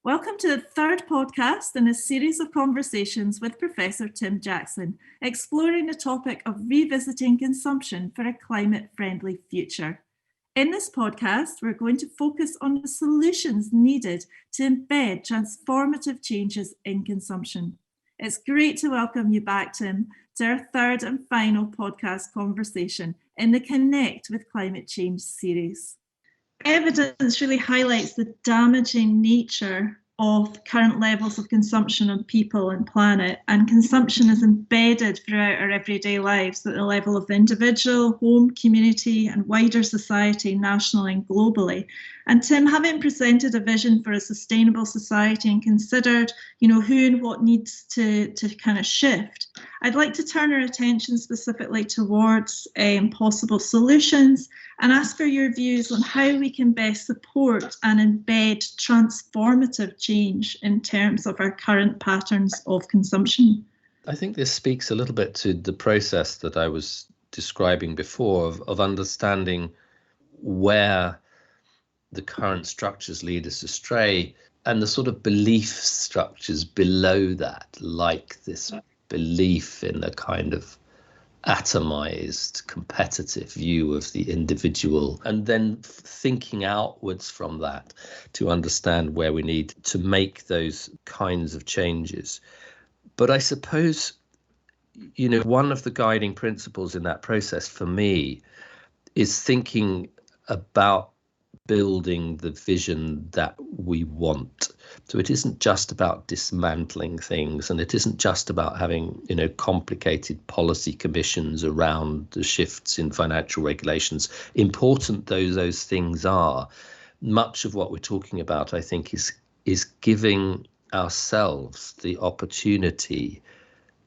Welcome to the third podcast in a series of conversations with Professor Tim Jackson, exploring the topic of revisiting consumption for a climate-friendly future. In this podcast, we're going to focus on the solutions needed to embed transformative changes in consumption. It's great to welcome you back, Tim, to our third and final podcast conversation in the Connect with Climate Change series. Evidence really highlights the damaging nature of current levels of consumption on people and planet, and consumption is embedded throughout our everyday lives at the level of individual, home, community, and wider society, nationally and globally. And Tim, having presented a vision for a sustainable society and considered, who and what needs to kind of shift, I'd like to turn our attention specifically towards possible solutions and ask for your views on how we can best support and embed transformative change in terms of our current patterns of consumption. I think this speaks a little bit to the process that I was describing before of understanding where the current structures lead us astray and the sort of belief structures below that, like this belief in a kind of atomized, competitive view of the individual, and then thinking outwards from that to understand where we need to make those kinds of changes. But I suppose, one of the guiding principles in that process for me is thinking about building the vision that we want. So it isn't just about dismantling things, and it isn't just about having, complicated policy commissions around the shifts in financial regulations. Important though those things are, much of what we're talking about, I think, is giving ourselves the opportunity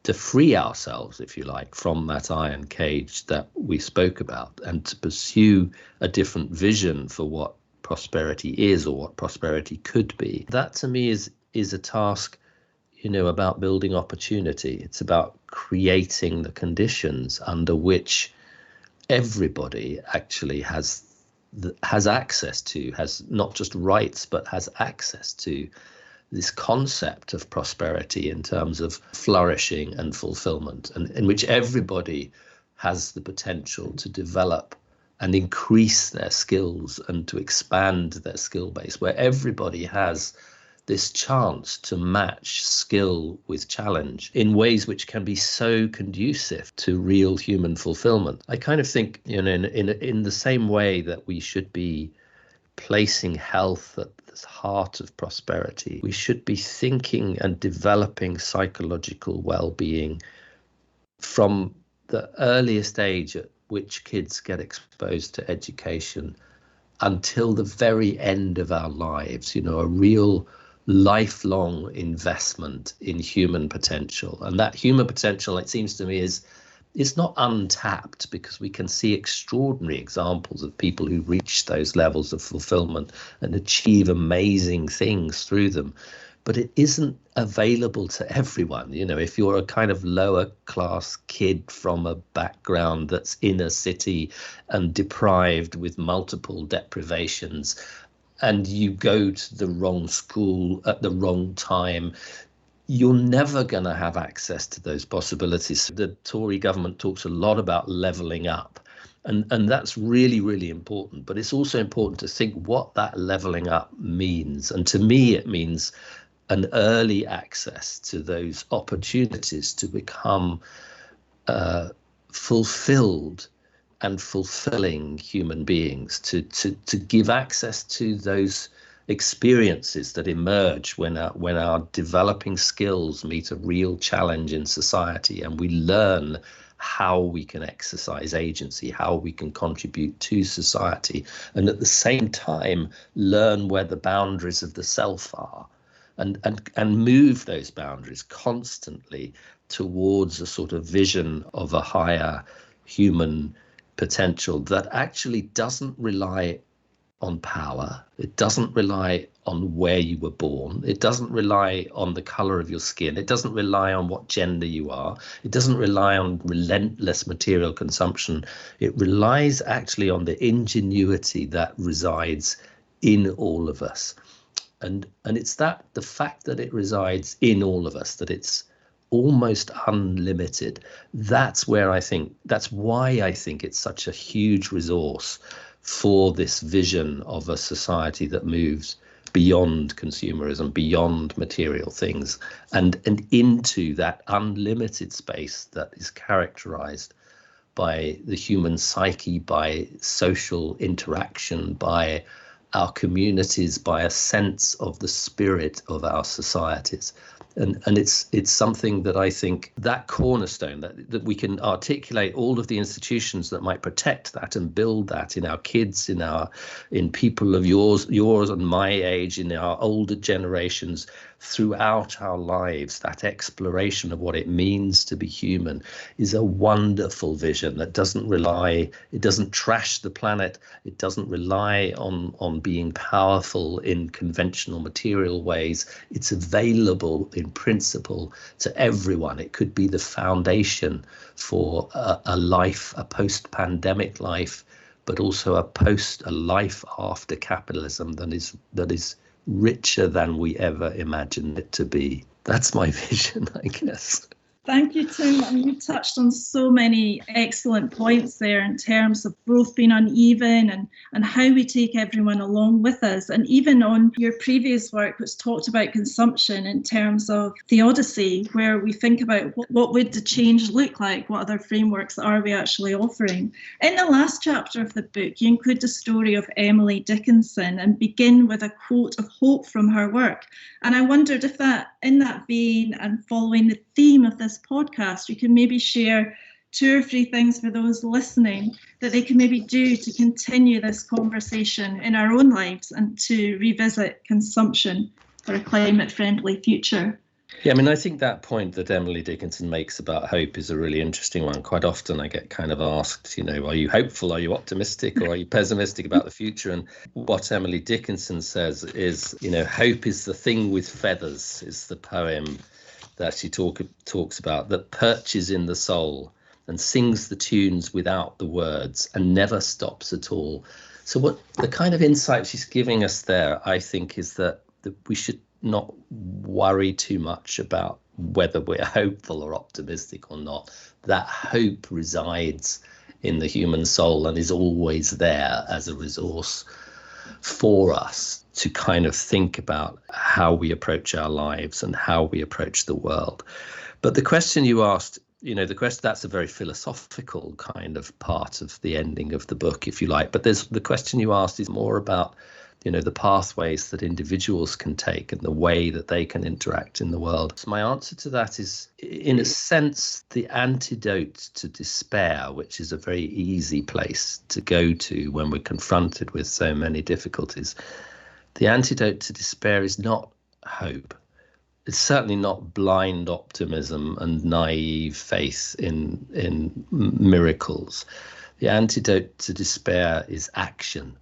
to free ourselves, if you like, from that iron cage that we spoke about, and to pursue a different vision for what prosperity is or what prosperity could be. That to me is a task, about building opportunity. It's about creating the conditions under which everybody actually has access to, has not just rights, but has access to this concept of prosperity in terms of flourishing and fulfillment, and in which everybody has the potential to develop and increase their skills and to expand their skill base, where everybody has this chance to match skill with challenge in ways which can be so conducive to real human fulfillment. I kind of think, in the same way that we should be placing health at the heart of prosperity, we should be thinking and developing psychological well-being from the earliest age at which kids get exposed to education until the very end of our lives, a real lifelong investment in human potential. And that human potential, it seems to me, is not untapped, because we can see extraordinary examples of people who reach those levels of fulfillment and achieve amazing things through them. But it isn't available to everyone. If you're a kind of lower class kid from a background that's in a city and deprived with multiple deprivations, and you go to the wrong school at the wrong time, you're never going to have access to those possibilities. The Tory government talks a lot about levelling up, and that's really, really important. But it's also important to think what that levelling up means. And to me, it means an early access to those opportunities to become fulfilled and fulfilling human beings, to give access to those experiences that emerge when our developing skills meet a real challenge in society, and we learn how we can exercise agency, how we can contribute to society, and at the same time learn where the boundaries of the self are, and move those boundaries constantly towards a sort of vision of a higher human potential that actually doesn't rely on power. It doesn't rely on where you were born. It doesn't rely on the color of your skin. It doesn't rely on what gender you are. It doesn't rely on relentless material consumption. It relies actually on the ingenuity that resides in all of us. And it's that the fact that it resides in all of us, that it's almost unlimited. That's why I think it's such a huge resource for this vision of a society that moves beyond consumerism, beyond material things, and into that unlimited space that is characterized by the human psyche, by social interaction, by our communities, by a sense of the spirit of our societies. And it's something that I think that cornerstone, that we can articulate all of the institutions that might protect that and build that in our kids, in people of yours and my age, in our older generations, throughout our lives. That exploration of what it means to be human is a wonderful vision that it doesn't trash the planet. It doesn't rely on being powerful in conventional material ways. It's available in principle to everyone. It could be the foundation for a life, a post-pandemic life, but also a life after capitalism that is richer than we ever imagined it to be. That's my vision, I guess. Thank you, Tim. And you touched on so many excellent points there in terms of growth being uneven and how we take everyone along with us. And even on your previous work, which talked about consumption in terms of the Odyssey, where we think about what would the change look like? What other frameworks are we actually offering? In the last chapter of the book, you include the story of Emily Dickinson and begin with a quote of hope from her work. And I wondered if that, in that vein and following the theme of this podcast, you can maybe share 2 or 3 things for those listening that they can maybe do to continue this conversation in our own lives and to revisit consumption for a climate-friendly future. Yeah, I mean, I think that point that Emily Dickinson makes about hope is a really interesting one. Quite often I get kind of asked, are you hopeful, are you optimistic, or are you pessimistic about the future? And what Emily Dickinson says is, hope is the thing with feathers, is the poem that she talks about, that perches in the soul and sings the tunes without the words and never stops at all. So what the kind of insight she's giving us there, I think, is that we should not worry too much about whether we're hopeful or optimistic or not. That hope resides in the human soul and is always there as a resource for us to kind of think about how we approach our lives and how we approach the world. But the question you asked, that's a very philosophical kind of part of the ending of the book, if you like. But the question you asked is more about, the pathways that individuals can take and the way that they can interact in the world. So my answer to that is, in a sense, the antidote to despair, which is a very easy place to go to when we're confronted with so many difficulties. The antidote to despair is not hope. It's certainly not blind optimism and naive faith in miracles. The antidote to despair is action,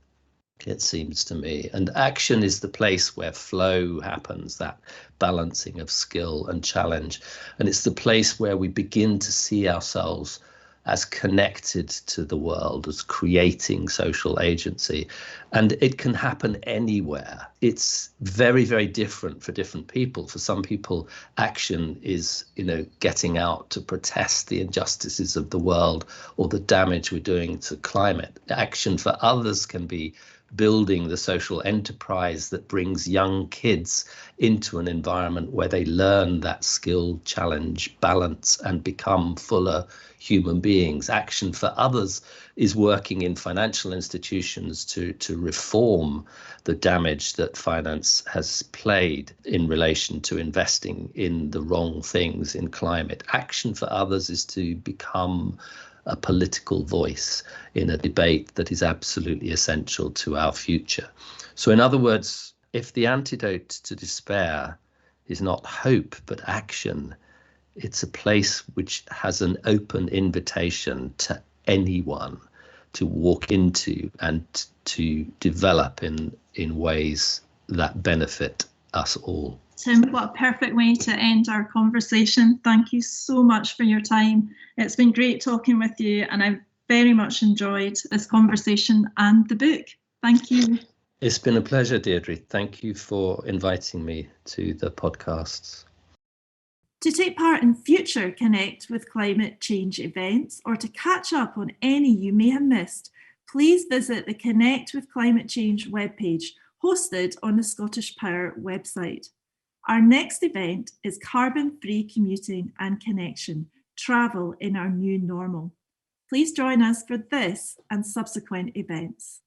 it seems to me. And action is the place where flow happens, that balancing of skill and challenge. And it's the place where we begin to see ourselves as connected to the world, as creating social agency. And it can happen anywhere. It's very, very different for different people. For some people, action is, getting out to protest the injustices of the world or the damage we're doing to climate. Action for others can be building the social enterprise that brings young kids into an environment where they learn that skill, challenge, balance, and become fuller human beings. Action for others is working in financial institutions to reform the damage that finance has played in relation to investing in the wrong things in climate. Action for others is to become a political voice in a debate that is absolutely essential to our future. So in other words, if the antidote to despair is not hope but action, it's a place which has an open invitation to anyone to walk into and to develop in ways that benefit us all. Tim, what a perfect way to end our conversation. Thank you so much for your time. It's been great talking with you, and I've very much enjoyed this conversation and the book. Thank you. It's been a pleasure, Deirdre. Thank you for inviting me to the podcasts. To take part in future Connect with Climate Change events or to catch up on any you may have missed, please visit the Connect with Climate Change webpage hosted on the Scottish Power website. Our next event is Carbon-Free Commuting and Connection, Travel in Our New Normal. Please join us for this and subsequent events.